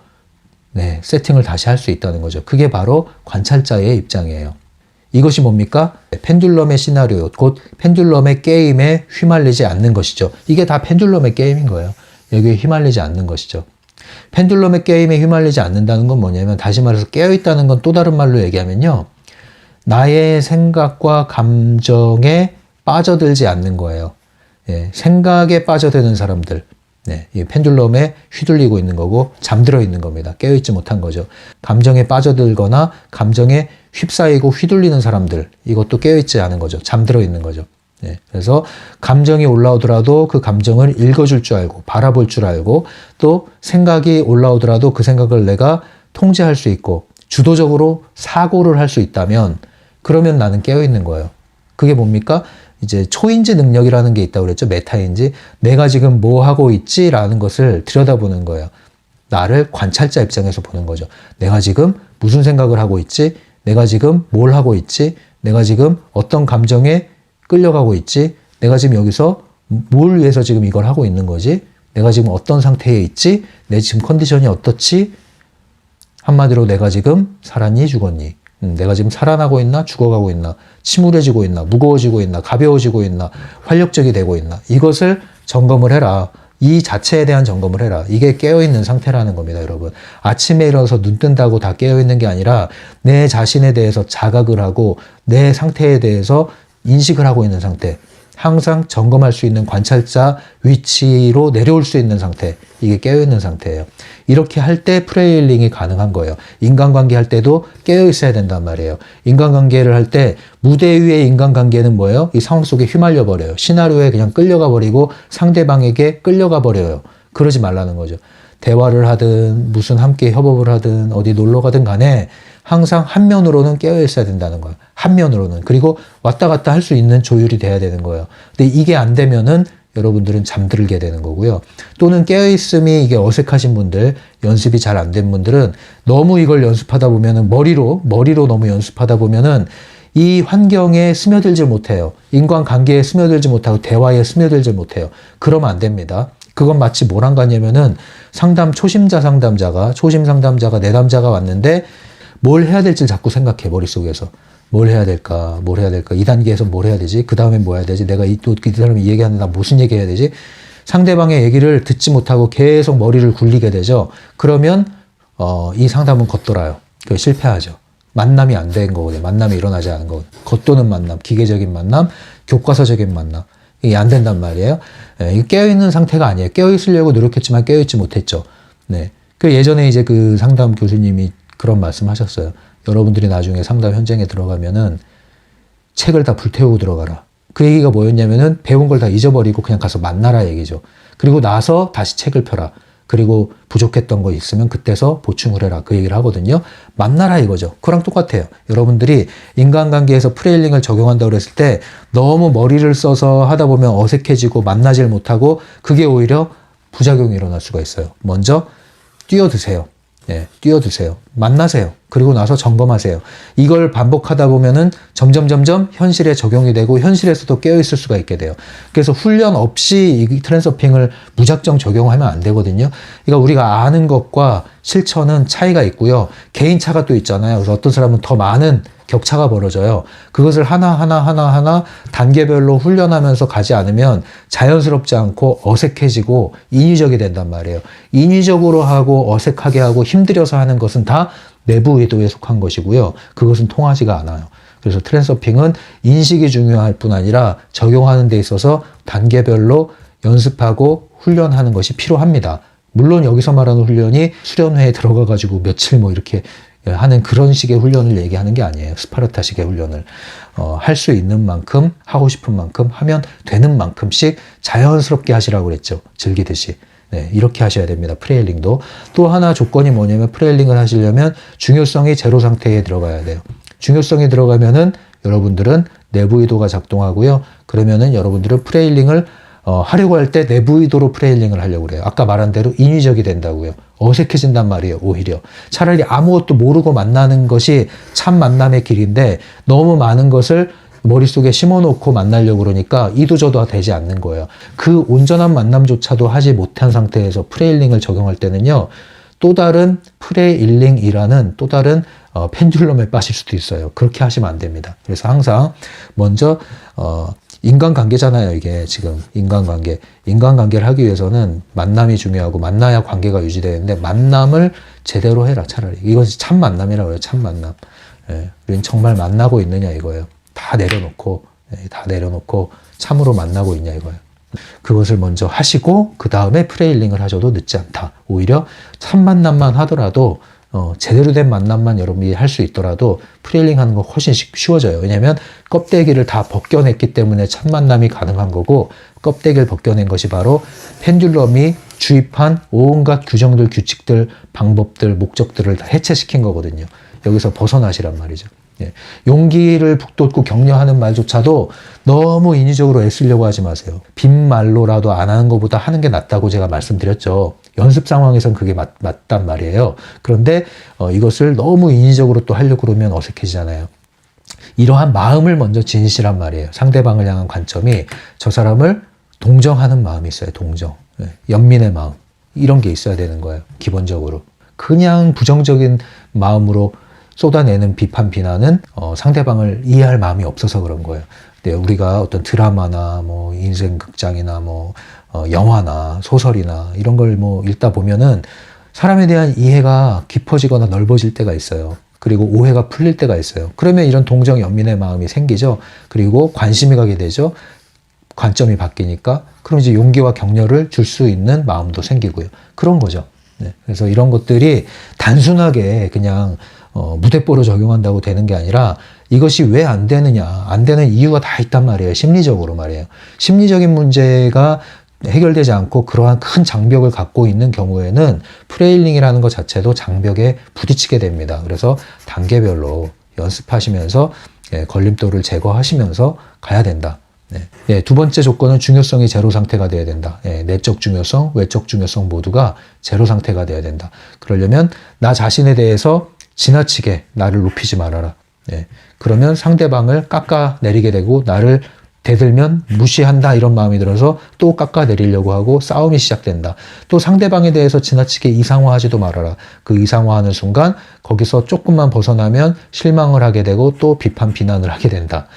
세팅을 다시 할 수 있다는 거죠. 그게 바로 관찰자의 입장이에요. 이것이 뭡니까? 펜듈럼의 시나리오, 곧 펜듈럼의 게임에 휘말리지 않는 것이죠. 이게 다 펜듈럼의 게임인 거예요. 여기에 휘말리지 않는 것이죠. 펜듈럼의 게임에 휘말리지 않는다는 건 뭐냐면, 다시 말해서 깨어있다는 건 또 다른 말로 얘기하면요, 나의 생각과 감정에 빠져들지 않는 거예요. 생각에 빠져드는 사람들, 이 펜듈럼에 휘둘리고 있는 거고 잠들어 있는 겁니다. 깨어있지 못한 거죠. 감정에 빠져들거나 감정에 휩싸이고 휘둘리는 사람들, 이것도 깨어있지 않은 거죠. 잠들어 있는 거죠. 그래서 감정이 올라오더라도 그 감정을 읽어줄 줄 알고 바라볼 줄 알고, 또 생각이 올라오더라도 그 생각을 내가 통제할 수 있고 주도적으로 사고를 할 수 있다면, 그러면 나는 깨어있는 거예요. 그게 뭡니까? 이제 초인지 능력이라는 게 있다고 그랬죠. 메타인지. 내가 지금 뭐 하고 있지? 라는 것을 들여다보는 거예요. 나를 관찰자 입장에서 보는 거죠. 내가 지금 무슨 생각을 하고 있지? 내가 지금 뭘 하고 있지? 내가 지금 어떤 감정에 끌려가고 있지? 내가 지금 여기서 뭘 위해서 지금 이걸 하고 있는 거지? 내가 지금 어떤 상태에 있지? 내 지금 컨디션이 어떻지? 한마디로 내가 지금 살았니? 죽었니? 내가 지금 살아나고 있나? 죽어가고 있나? 침울해지고 있나? 무거워지고 있나? 가벼워지고 있나? 활력적이 되고 있나? 이것을 점검을 해라. 이 자체에 대한 점검을 해라. 이게 깨어있는 상태라는 겁니다, 여러분. 아침에 일어나서 눈 뜬다고 다 깨어있는 게 아니라 내 자신에 대해서 자각을 하고 내 상태에 대해서 인식을 하고 있는 상태. 항상 점검할 수 있는 관찰자 위치로 내려올 수 있는 상태. 이게 깨어있는 상태예요. 이렇게 할 때 프레일링이 가능한 거예요. 인간관계 할 때도 깨어있어야 된단 말이에요. 인간관계를 할 때 무대 위의 인간관계는 뭐예요? 이 상황 속에 휘말려 버려요. 시나리오에 그냥 끌려가 버리고 상대방에게 끌려가 버려요. 그러지 말라는 거죠. 대화를 하든 무슨 함께 협업을 하든 어디 놀러 가든 간에 항상 한 면으로는 깨어 있어야 된다는 거예요. 한 면으로는. 그리고 왔다 갔다 할 수 있는 조율이 돼야 되는 거예요. 근데 이게 안 되면은 여러분들은 잠들게 되는 거고요. 또는 깨어있음이 이게 어색하신 분들, 연습이 잘 안 된 분들은 너무 이걸 연습하다 보면은 머리로 너무 연습하다 보면은 이 환경에 스며들지 못해요. 인간관계에 스며들지 못하고 대화에 스며들지 못해요. 그러면 안 됩니다. 그건 마치 뭐랑 같냐면은 초심 상담자가 내담자가 왔는데 뭘 해야 될지 자꾸 생각해, 머릿속에서. 뭘 해야 될까? 이 단계에서 뭘 해야 되지? 그 다음에 뭐 해야 되지? 내가 이 사람이 얘기하는데 나 무슨 얘기 해야 되지? 상대방의 얘기를 듣지 못하고 계속 머리를 굴리게 되죠. 그러면, 이 상담은 겉돌아요. 실패하죠. 만남이 안 된 거거든요. 만남이 일어나지 않은 거거든요. 겉도는 만남, 기계적인 만남, 교과서적인 만남. 이게 안 된단 말이에요. 이게 깨어있는 상태가 아니에요. 깨어있으려고 노력했지만 깨어있지 못했죠. 네. 예전에 이제 그 상담 교수님이 그런 말씀 하셨어요. 여러분들이 나중에 상담 현장에 들어가면은 책을 다 불태우고 들어가라. 그 얘기가 뭐였냐면은 배운 걸 다 잊어버리고 그냥 가서 만나라 얘기죠. 그리고 나서 다시 책을 펴라. 그리고 부족했던 거 있으면 그때서 보충을 해라. 그 얘기를 하거든요. 만나라 이거죠. 그랑 똑같아요. 여러분들이 인간관계에서 프레일링을 적용한다고 그랬을 때 너무 머리를 써서 하다 보면 어색해지고 만나질 못하고 그게 오히려 부작용이 일어날 수가 있어요. 먼저 뛰어드세요. 예, 뛰어드세요. 만나세요. 그리고 나서 점검하세요. 이걸 반복하다 보면은 점점 현실에 적용이 되고 현실에서도 깨어있을 수가 있게 돼요. 그래서 훈련 없이 이 트랜서핑을 무작정 적용하면 안 되거든요. 그러니까 우리가 아는 것과 실천은 차이가 있고요. 개인차가 또 있잖아요. 그래서 어떤 사람은 더 많은 격차가 벌어져요. 그것을 하나 단계별로 훈련하면서 가지 않으면 자연스럽지 않고 어색해지고 인위적이 된단 말이에요. 인위적으로 하고 어색하게 하고 힘들여서 하는 것은 다 내부 의도에 속한 것이고요. 그것은 통하지가 않아요. 그래서 트랜서핑은 인식이 중요할 뿐 아니라 적용하는 데 있어서 단계별로 연습하고 훈련하는 것이 필요합니다. 물론 여기서 말하는 훈련이 수련회에 들어가가지고 며칠 이렇게 하는 그런 식의 훈련을 얘기하는 게 아니에요. 스파르타식의 훈련을 할 수 있는 만큼 하고 싶은 만큼 하면 되는 만큼씩 자연스럽게 하시라고 그랬죠. 즐기듯이. 네, 이렇게 하셔야 됩니다. 프레일링도. 또 하나 조건이 뭐냐면 프레일링을 하시려면 중요성이 제로 상태에 들어가야 돼요. 중요성이 들어가면은 여러분들은 내부 의도가 작동하고요. 그러면은 여러분들은 프레일링을 하려고 할 때 내부 의도로 프레일링을 하려고 그래요. 아까 말한 대로 인위적이 된다고요. 어색해진단 말이에요. 오히려. 차라리 아무것도 모르고 만나는 것이 참 만남의 길인데 너무 많은 것을 머릿속에 심어놓고 만나려고 그러니까 이도저도 되지 않는 거예요. 그 온전한 만남조차도 하지 못한 상태에서 프레일링을 적용할 때는요. 또 다른 프레일링이라는 또 다른 펜듈럼에 빠질 수도 있어요. 그렇게 하시면 안 됩니다. 그래서 항상 먼저 인간관계잖아요. 이게 지금 인간관계를 하기 위해서는 만남이 중요하고 만나야 관계가 유지되는데 만남을 제대로 해라. 차라리 이것이 참 만남이라고 해요. 참 만남. 예, 우린 정말 만나고 있느냐 이거예요. 다 내려놓고 참으로 만나고 있냐 이거예요. 그것을 먼저 하시고 그 다음에 프레일링을 하셔도 늦지 않다. 오히려 참 만남만 하더라도 제대로 된 만남만 여러분이 할 수 있더라도 프레일링 하는 거 훨씬 쉬워져요. 왜냐하면 껍데기를 다 벗겨냈기 때문에 첫 만남이 가능한 거고 껍데기를 벗겨낸 것이 바로 펜듈럼이 주입한 온갖 규정들, 규칙들, 방법들, 목적들을 다 해체시킨 거거든요. 여기서 벗어나시란 말이죠. 예. 용기를 북돋고 격려하는 말조차도 너무 인위적으로 애쓰려고 하지 마세요. 빈말로라도 안 하는 것보다 하는 게 낫다고 제가 말씀드렸죠. 연습 상황에선 그게 맞단 말이에요. 그런데 이것을 너무 인위적으로 또 하려고 그러면 어색해지잖아요. 이러한 마음을 먼저 지니시란 말이에요. 상대방을 향한 관점이 저 사람을 동정하는 마음이 있어요. 동정. 연민의 마음 이런 게 있어야 되는 거예요. 기본적으로 그냥 부정적인 마음으로 쏟아내는 비판, 비난은 상대방을 이해할 마음이 없어서 그런 거예요. 근데 우리가 어떤 드라마나 뭐 인생 극장이나 뭐 영화나 소설이나 이런 걸 뭐 읽다 보면은 사람에 대한 이해가 깊어지거나 넓어질 때가 있어요. 그리고 오해가 풀릴 때가 있어요. 그러면 이런 동정 연민의 마음이 생기죠. 그리고 관심이 가게 되죠. 관점이 바뀌니까 그럼 이제 용기와 격려를 줄 수 있는 마음도 생기고요. 그런 거죠. 네. 그래서 이런 것들이 단순하게 그냥 무대뽀로 적용한다고 되는 게 아니라 이것이 왜 안 되느냐, 안 되는 이유가 다 있단 말이에요. 심리적으로 말이에요. 심리적인 문제가 해결되지 않고 그러한 큰 장벽을 갖고 있는 경우에는 프레일링이라는 것 자체도 장벽에 부딪히게 됩니다. 그래서 단계별로 연습하시면서 걸림돌을 제거하시면서 가야 된다. 두 번째 조건은 중요성이 제로 상태가 돼야 된다. 내적 중요성, 외적 중요성 모두가 제로 상태가 돼야 된다. 그러려면 나 자신에 대해서 지나치게 나를 높이지 말아라. 그러면 상대방을 깎아내리게 되고 나를 대들면 무시한다 이런 마음이 들어서 또 깎아내리려고 하고 싸움이 시작된다. 또 상대방에 대해서 지나치게 이상화하지도 말아라. 그 이상화하는 순간 거기서 조금만 벗어나면 실망을 하게 되고 또 비판, 비난을 하게 된다.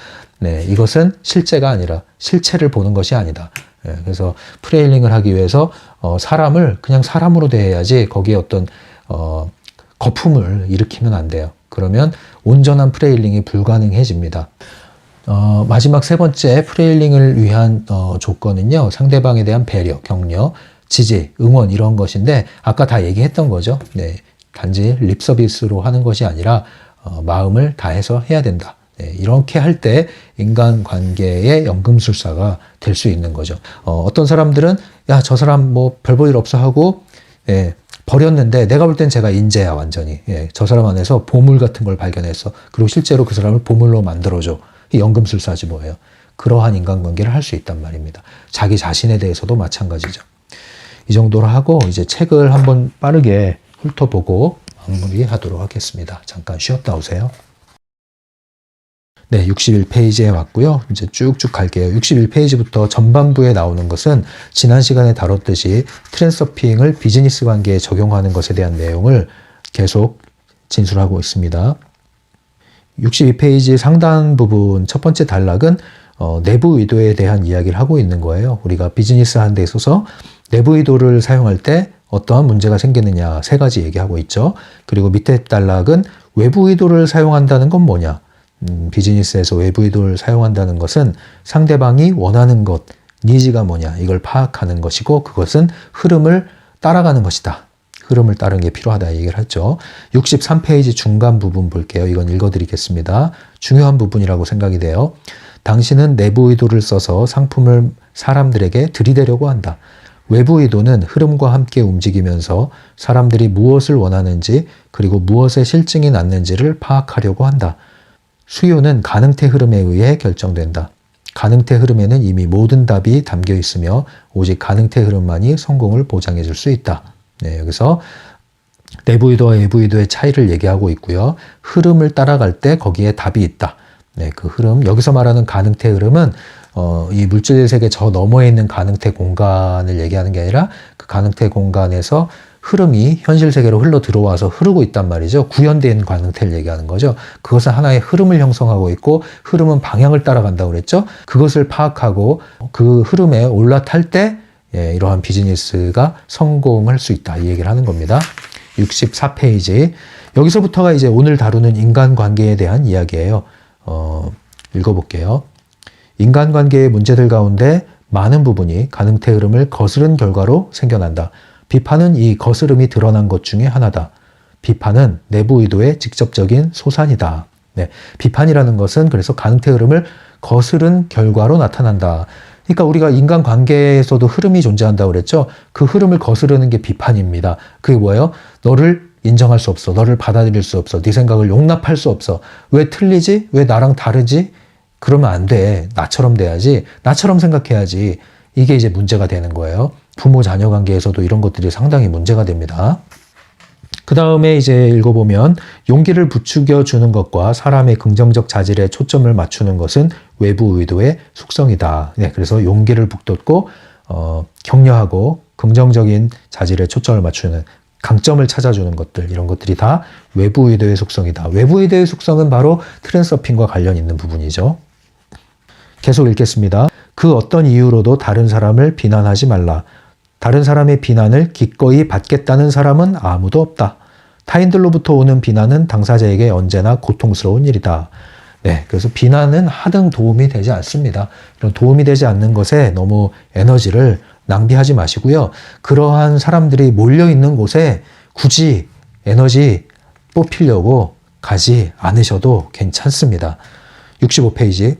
이것은 실제가 아니라 실체를 보는 것이 아니다. 그래서 프레일링을 하기 위해서 사람을 그냥 사람으로 대해야지 거기에 어떤 거품을 일으키면 안 돼요. 그러면 온전한 프레일링이 불가능해집니다. 마지막 세 번째 프레일링을 위한 조건은요. 상대방에 대한 배려, 격려, 지지, 응원 이런 것인데 아까 다 얘기했던 거죠. 단지 립 서비스로 하는 것이 아니라 마음을 다해서 해야 된다. 이렇게 할 때 인간관계의 연금술사가 될 수 있는 거죠. 어떤 사람들은 야, 저 사람 뭐 별 볼 일 없어 하고 버렸는데 내가 볼 땐 제가 인재야 완전히. 저 사람 안에서 보물 같은 걸 발견했어. 그리고 실제로 그 사람을 보물로 만들어줘. 연금술사지 뭐예요. 그러한 인간관계를 할 수 있단 말입니다. 자기 자신에 대해서도 마찬가지죠. 이 정도로 하고 이제 책을 한번 빠르게 훑어보고 마무리하도록 하겠습니다. 잠깐 쉬었다 오세요. 61페이지에 왔고요. 이제 쭉쭉 갈게요. 61페이지부터 전반부에 나오는 것은 지난 시간에 다뤘듯이 트랜스서핑을 비즈니스 관계에 적용하는 것에 대한 내용을 계속 진술하고 있습니다. 62페이지 상단 부분 첫 번째 단락은 내부 의도에 대한 이야기를 하고 있는 거예요. 우리가 비즈니스 하는 데 있어서 내부 의도를 사용할 때 어떠한 문제가 생기느냐 세 가지 얘기하고 있죠. 그리고 밑에 단락은 외부 의도를 사용한다는 건 뭐냐. 비즈니스에서 외부 의도를 사용한다는 것은 상대방이 원하는 것, 니즈가 뭐냐 이걸 파악하는 것이고 그것은 흐름을 따라가는 것이다. 흐름을 따르는 게 필요하다 얘기를 했죠. 63페이지 중간 부분 볼게요. 이건 읽어드리겠습니다. 중요한 부분이라고 생각이 돼요. 당신은 내부 의도를 써서 상품을 사람들에게 들이대려고 한다. 외부 의도는 흐름과 함께 움직이면서 사람들이 무엇을 원하는지 그리고 무엇에 실증이 났는지를 파악하려고 한다. 수요는 가능태 흐름에 의해 결정된다. 가능태 흐름에는 이미 모든 답이 담겨 있으며 오직 가능태 흐름만이 성공을 보장해 줄 수 있다. 여기서 내부 의도와 외부 의도의 차이를 얘기하고 있고요. 흐름을 따라갈 때 거기에 답이 있다. 그 흐름, 여기서 말하는 가능태 흐름은 이 물질 세계 저 너머에 있는 가능태 공간을 얘기하는 게 아니라 그 가능태 공간에서 흐름이 현실 세계로 흘러 들어와서 흐르고 있단 말이죠. 구현된 가능태를 얘기하는 거죠. 그것은 하나의 흐름을 형성하고 있고 흐름은 방향을 따라간다고 그랬죠. 그것을 파악하고 그 흐름에 올라탈 때 이러한 비즈니스가 성공할 수 있다. 이 얘기를 하는 겁니다. 64페이지. 여기서부터가 이제 오늘 다루는 인간관계에 대한 이야기예요. 읽어볼게요. 인간관계의 문제들 가운데 많은 부분이 가능태 흐름을 거스른 결과로 생겨난다. 비판은 이 거스름이 드러난 것 중에 하나다. 비판은 내부 의도의 직접적인 소산이다. 비판이라는 것은 그래서 가능태 흐름을 거스른 결과로 나타난다. 그러니까 우리가 인간관계에서도 흐름이 존재한다고 그랬죠. 그 흐름을 거스르는 게 비판입니다. 그게 뭐예요? 너를 인정할 수 없어. 너를 받아들일 수 없어. 네 생각을 용납할 수 없어. 왜 틀리지? 왜 나랑 다르지? 그러면 안 돼. 나처럼 돼야지. 나처럼 생각해야지. 이게 이제 문제가 되는 거예요. 부모 자녀 관계에서도 이런 것들이 상당히 문제가 됩니다. 그 다음에 이제 읽어보면 용기를 부추겨 주는 것과 사람의 긍정적 자질에 초점을 맞추는 것은 외부 의도의 속성이다. 그래서 용기를 북돋고 격려하고 긍정적인 자질에 초점을 맞추는 강점을 찾아주는 것들, 이런 것들이 다 외부 의도의 속성이다. 외부 의도의 속성은 바로 트랜서핑과 관련 있는 부분이죠. 계속 읽겠습니다. 그 어떤 이유로도 다른 사람을 비난하지 말라. 다른 사람의 비난을 기꺼이 받겠다는 사람은 아무도 없다. 타인들로부터 오는 비난은 당사자에게 언제나 고통스러운 일이다. 네, 그래서 비난은 하등 도움이 되지 않습니다. 이런 도움이 되지 않는 것에 너무 에너지를 낭비하지 마시고요. 그러한 사람들이 몰려있는 곳에 굳이 에너지 뽑히려고 가지 않으셔도 괜찮습니다. 65페이지.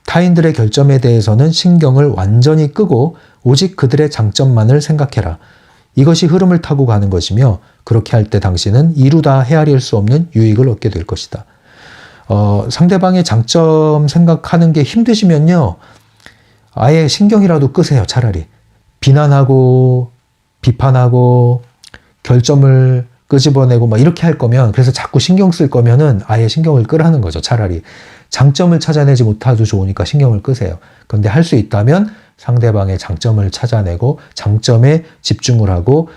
타인들의 결점에 대해서는 신경을 완전히 끄고 오직 그들의 장점만을 생각해라. 이것이 흐름을 타고 가는 것이며 그렇게 할 때 당신은 이루다 헤아릴 수 없는 유익을 얻게 될 것이다. 상대방의 장점 생각하는 게 힘드시면요. 아예 신경이라도 끄세요. 차라리. 비난하고 비판하고 결점을 끄집어내고 막 이렇게 할 거면, 그래서 자꾸 신경 쓸 거면은 아예 신경을 끄라는 거죠. 차라리. 장점을 찾아내지 못해도 좋으니까 신경을 끄세요. 그런데 할 수 있다면 상대방의 장점을 찾아내고 장점에 집중을 하고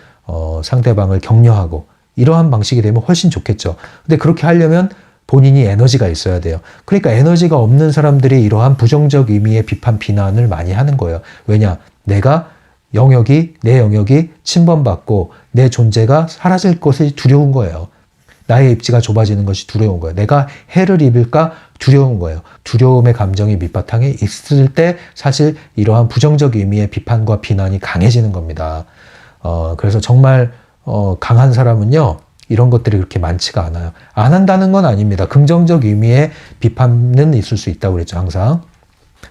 상대방을 격려하고 이러한 방식이 되면 훨씬 좋겠죠. 근데 그렇게 하려면 본인이 에너지가 있어야 돼요. 그러니까 에너지가 없는 사람들이 이러한 부정적 의미의 비판, 비난을 많이 하는 거예요. 왜냐? 내 영역이 침범받고 내 존재가 사라질 것이 두려운 거예요. 나의 입지가 좁아지는 것이 두려운 거예요. 내가 해를 입을까 두려운 거예요. 두려움의 감정이 밑바탕에 있을 때 사실 이러한 부정적 의미의 비판과 비난이 강해지는 겁니다. 그래서 정말 강한 사람은요, 이런 것들이 그렇게 많지가 않아요. 안 한다는 건 아닙니다. 긍정적 의미의 비판은 있을 수 있다고 그랬죠, 항상.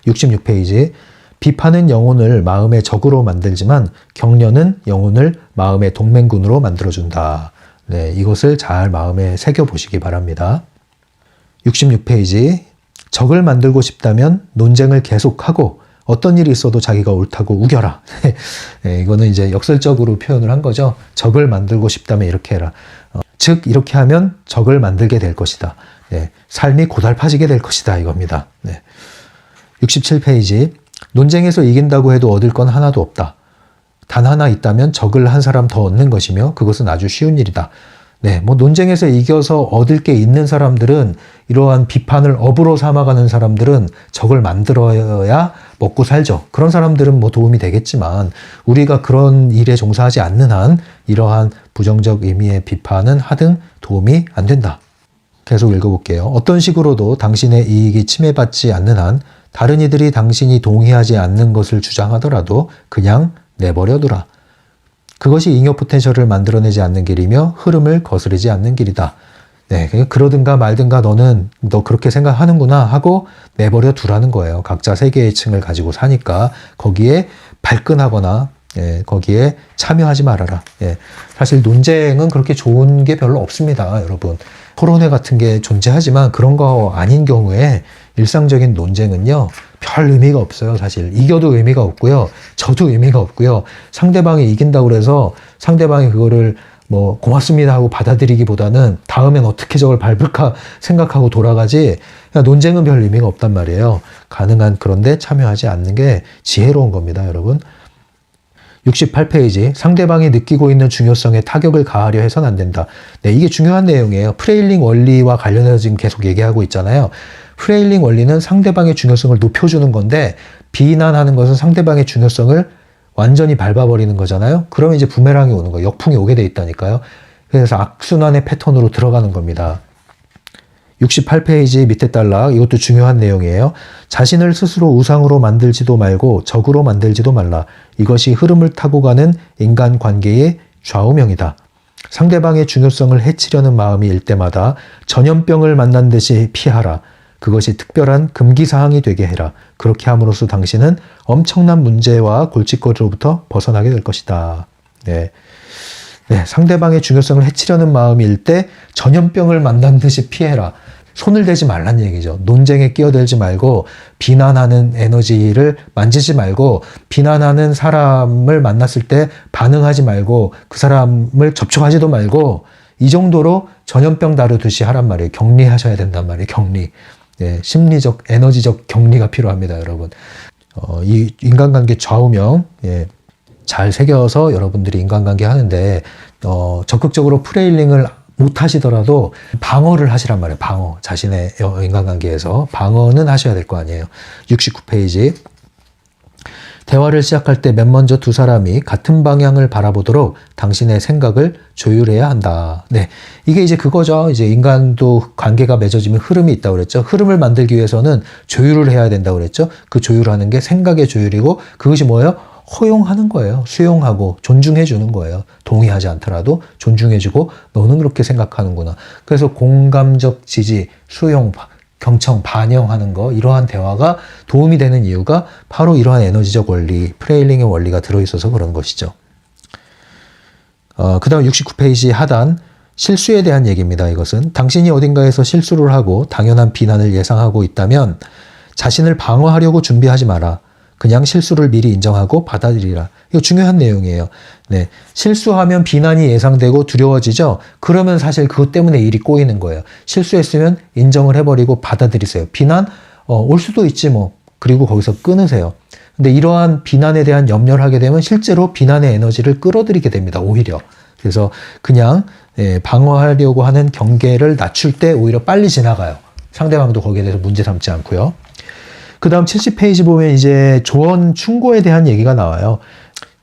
66페이지. 비판은 영혼을 마음의 적으로 만들지만 격려는 영혼을 마음의 동맹군으로 만들어준다. 네, 이것을 잘 마음에 새겨보시기 바랍니다. 66페이지. 적을 만들고 싶다면 논쟁을 계속하고 어떤 일이 있어도 자기가 옳다고 우겨라. 네, 이거는 이제 역설적으로 표현을 한 거죠. 적을 만들고 싶다면 이렇게 해라. 즉 이렇게 하면 적을 만들게 될 것이다. 네, 삶이 고달파지게 될 것이다 이겁니다. 네. 67페이지. 논쟁에서 이긴다고 해도 얻을 건 하나도 없다. 단 하나 있다면 적을 한 사람 더 얻는 것이며 그것은 아주 쉬운 일이다. 네, 뭐 논쟁에서 이겨서 얻을 게 있는 사람들은, 이러한 비판을 업으로 삼아가는 사람들은 적을 만들어야 먹고 살죠. 그런 사람들은 뭐 도움이 되겠지만 우리가 그런 일에 종사하지 않는 한 이러한 부정적 의미의 비판은 하등 도움이 안 된다. 계속 읽어볼게요. 어떤 식으로도 당신의 이익이 침해받지 않는 한 다른 이들이 당신이 동의하지 않는 것을 주장하더라도 그냥 내버려두라. 그것이 잉여 포텐셜을 만들어내지 않는 길이며 흐름을 거스르지 않는 길이다. 네, 그러든가 말든가 너 그렇게 생각하는구나 하고 내버려 두라는 거예요. 각자 세계의 층을 가지고 사니까 거기에 발끈하거나 거기에 참여하지 말아라. 사실 논쟁은 그렇게 좋은 게 별로 없습니다, 여러분. 토론회 같은 게 존재하지만 그런 거 아닌 경우에 일상적인 논쟁은요, 별 의미가 없어요. 사실 이겨도 의미가 없고요, 져도 의미가 없고요. 상대방이 이긴다고 그래서 상대방이 그거를 뭐 고맙습니다 하고 받아들이기보다는 다음엔 어떻게 저걸 밟을까 생각하고 돌아가지, 논쟁은 별 의미가 없단 말이에요. 가능한 그런데 참여하지 않는 게 지혜로운 겁니다, 여러분. 68페이지. 상대방이 느끼고 있는 중요성에 타격을 가하려 해서는 안 된다. 네, 이게 중요한 내용이에요. 프레일링 원리와 관련해서 지금 계속 얘기하고 있잖아요. 프레일링 원리는 상대방의 중요성을 높여주는 건데, 비난하는 것은 상대방의 중요성을 완전히 밟아버리는 거잖아요. 그러면 이제 부메랑이 오는 거예요. 역풍이 오게 돼 있다니까요. 그래서 악순환의 패턴으로 들어가는 겁니다. 68페이지 밑에 단락, 이것도 중요한 내용이에요. 자신을 스스로 우상으로 만들지도 말고 적으로 만들지도 말라. 이것이 흐름을 타고 가는 인간관계의 좌우명이다. 상대방의 중요성을 해치려는 마음이 일 때마다 전염병을 만난 듯이 피하라. 그것이 특별한 금기사항이 되게 해라. 그렇게 함으로써 당신은 엄청난 문제와 골칫거리로부터 벗어나게 될 것이다. 네. 상대방의 중요성을 해치려는 마음일 때 전염병을 만난 듯이 피해라. 손을 대지 말란 얘기죠. 논쟁에 끼어들지 말고, 비난하는 에너지를 만지지 말고, 비난하는 사람을 만났을 때 반응하지 말고, 그 사람을 접촉하지도 말고, 이 정도로 전염병 다루듯이 하란 말이에요. 격리하셔야 된단 말이에요. 격리. 심리적, 에너지적 격리가 필요합니다, 여러분. 이 인간관계 좌우명, 잘 새겨서 여러분들이 인간관계 하는데 적극적으로 프레일링을 못 하시더라도 방어를 하시란 말이에요. 방어. 자신의 인간관계에서 방어는 하셔야 될 거 아니에요. 69페이지. 대화를 시작할 때 맨 먼저 두 사람이 같은 방향을 바라보도록 당신의 생각을 조율해야 한다. 네. 이게 이제 그거죠. 이제 인간도 관계가 맺어지면 흐름이 있다고 그랬죠. 흐름을 만들기 위해서는 조율을 해야 된다고 그랬죠. 그 조율하는 게 생각의 조율이고 그것이 뭐예요? 허용하는 거예요. 수용하고 존중해 주는 거예요. 동의하지 않더라도 존중해 주고 너는 그렇게 생각하는구나. 그래서 공감적 지지, 수용, 경청, 반영하는 거 이러한 대화가 도움이 되는 이유가 바로 이러한 에너지적 원리, 프레일링의 원리가 들어있어서 그런 것이죠. 그 다음 69페이지 하단 실수에 대한 얘기입니다. 이것은 당신이 어딘가에서 실수를 하고 당연한 비난을 예상하고 있다면 자신을 방어하려고 준비하지 마라. 그냥 실수를 미리 인정하고 받아들이라. 이거 중요한 내용이에요. 네. 실수하면 비난이 예상되고 두려워지죠? 그러면 사실 그것 때문에 일이 꼬이는 거예요. 실수했으면 인정을 해버리고 받아들이세요. 비난? 올 수도 있지 뭐. 그리고 거기서 끊으세요. 근데 이러한 비난에 대한 염려를 하게 되면 실제로 비난의 에너지를 끌어들이게 됩니다. 오히려. 그래서 그냥 방어하려고 하는 경계를 낮출 때 오히려 빨리 지나가요. 상대방도 거기에 대해서 문제 삼지 않고요. 그 다음 70페이지 보면 이제 조언, 충고에 대한 얘기가 나와요.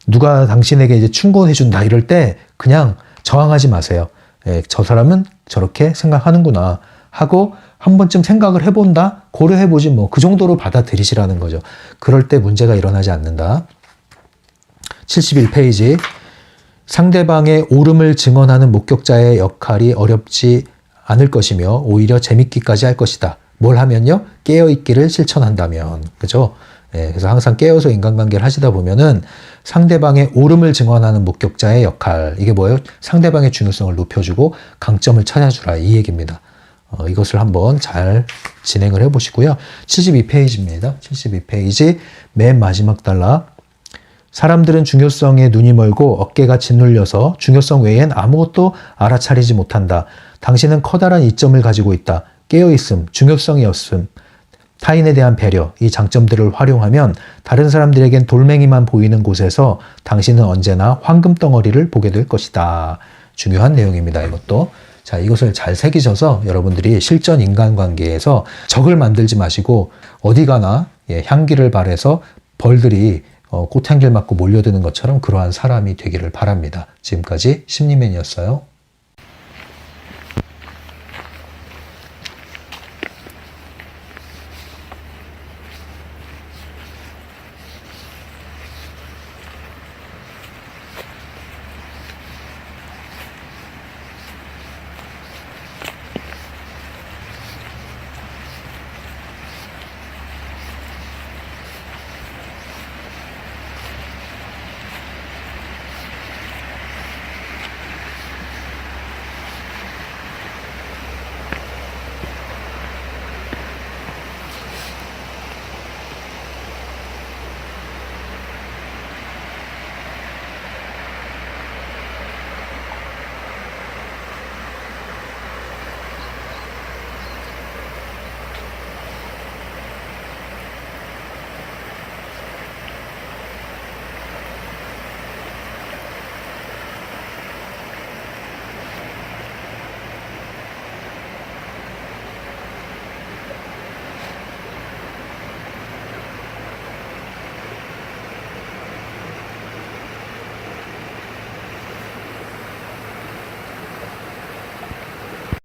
누가 당신에게 이제 충고해준다 이럴 때 그냥 저항하지 마세요. 저 사람은 저렇게 생각하는구나 하고 한 번쯤 생각을 해본다? 고려해보지 뭐. 그 정도로 받아들이시라는 거죠. 그럴 때 문제가 일어나지 않는다. 71페이지. 상대방의 옳음을 증언하는 목격자의 역할이 어렵지 않을 것이며 오히려 재밌기까지 할 것이다. 뭘 하면요? 깨어있기를 실천한다면. 그죠? 그래서 항상 깨어서 인간관계를 하시다 보면은 상대방의 옳음을 증언하는 목격자의 역할. 이게 뭐예요? 상대방의 중요성을 높여주고 강점을 찾아주라. 이 얘기입니다. 이것을 한번 잘 진행을 해보시고요. 72페이지입니다. 72페이지 맨 마지막 단락. 사람들은 중요성에 눈이 멀고 어깨가 짓눌려서 중요성 외엔 아무것도 알아차리지 못한다. 당신은 커다란 이점을 가지고 있다. 깨어있음, 중요성이었음, 타인에 대한 배려, 이 장점들을 활용하면 다른 사람들에겐 돌멩이만 보이는 곳에서 당신은 언제나 황금덩어리를 보게 될 것이다. 중요한 내용입니다. 이것도. 자, 이것을 잘 새기셔서 여러분들이 실전 인간관계에서 적을 만들지 마시고 어디 가나 향기를 발해서 벌들이 꽃향기를 맞고 몰려드는 것처럼 그러한 사람이 되기를 바랍니다. 지금까지 심리맨이었어요.